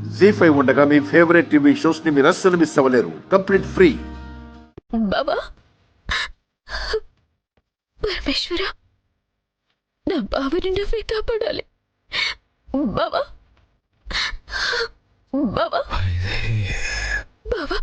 జీ5 ఉండగా మీ favourite TV shows ని మీరు అస్సలు మిస్ అవ్వలేరు. Complete free. బాబా పరమేశ్వర, నా బాబుని నువ్వే కాపాడాలి. బాబా బాబా బాబా.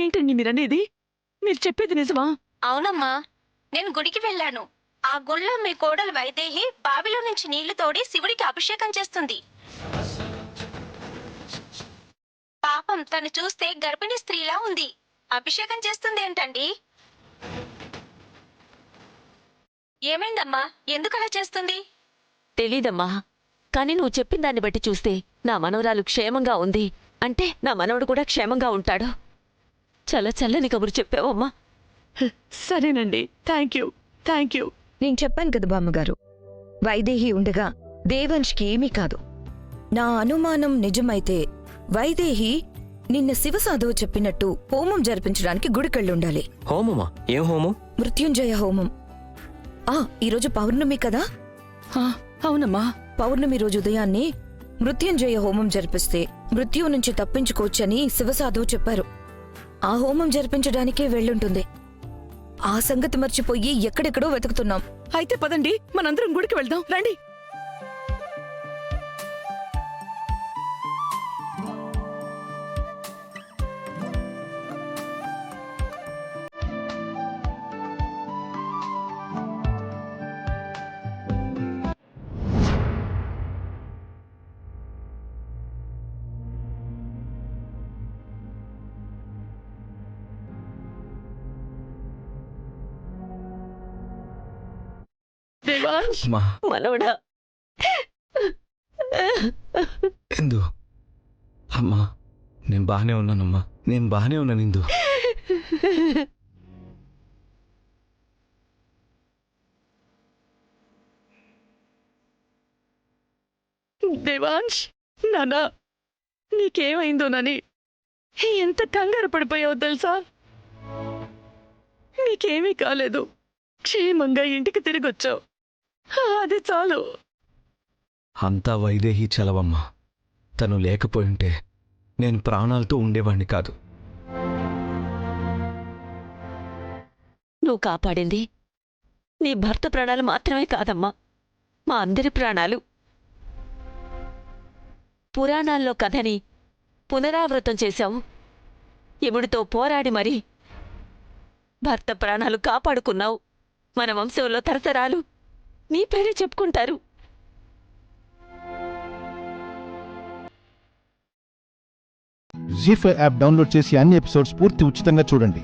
ఏంటండి మీరనేది? మీరు చెప్పేది నిజమా? అవునమ్మా, నేను గుడికి వెళ్ళాను. ఆ గుళ్ళో మీ కోడలు వైదేహి బావిలో నుంచి నీళ్లు తోడి శివుడికి అభిషేకం చేస్తుంది. పాపం తను చూస్తే గర్భిణీ స్త్రీలా ఉంది. అభిషేకం చేస్తుంది ఏంటండి? ఏమైందమ్మా, ఎందుకలా చేస్తుంది? తెలీదమ్మా, కాని నువ్వు చెప్పిన దాన్ని బట్టి చూస్తే నా మనవరాలు క్షేమంగా ఉంది అంటే నా మనవడు కూడా క్షేమంగా ఉంటాడు. చాలా చల్లని కబురు చెప్పావమ్మా. సరేనండి, థ్యాంక్ యూ. నేను చెప్పాను కదా బామ్మగారు, వైదేహి ఉండగా దేవంష్కి ఏమీ కాదు. నా అనుమానం నిజమైతే వైదేహి నిన్న శివసాధవ్ చెప్పినట్టు హోమం జరిపించడానికి గుడికెళ్ళుండాలి. హోమమా? ఏం హోమం? మృత్యుంజయ హోమం. ఈరోజు పౌర్ణమి కదా. అవునమ్మా. పౌర్ణమి రోజు ఉదయాన్నే మృత్యుంజయ హోమం జరిపిస్తే మృత్యువు నుంచి తప్పించుకోవచ్చని శివసాధవ్ చెప్పారు. ఆ హోమం జరిపించడానికే వెళ్ళుంటుంది. ఆ సంగతి మర్చిపోయి ఎక్కడెక్కడో వెతుకుతున్నాం. అయితే పదండి, మనందరం గుడికి వెళ్దాం, రండి. దేవాంశ్, మా మనవడా. ఇందు అమ్మా, నేను బాగానే ఉన్నానమ్మా, నేను బాగానే ఉన్నాను ఇందు. దేవాంశ్, నానా, నీకేమైందోనని ఎంత కంగారు పడిపోయావు తెలుసా? నీకేమీ కాలేదు, క్షేమంగా ఇంటికి తిరిగొచ్చావు, అది చాలు. అంతా వైదేహి చలవమ్మా. తను లేకపోయింటే నేను ప్రాణాలతో ఉండేవాణ్ణి కాదు. నువ్వు కాపాడింది నీ భర్త ప్రాణాలు మాత్రమే కాదమ్మా, మా అందరి ప్రాణాలు. పురాణాల్లో కథని పునరావృతం చేశావు. యముడితో పోరాడి మరీ భర్త ప్రాణాలు కాపాడుకున్నావు. మన వంశంలో తరతరాలు నీ పేరే చెప్పుకుంటారు. జీ5 యాప్ డౌన్లోడ్ చేసి అన్ని ఎపిసోడ్స్ పూర్తి ఉచితంగా చూడండి.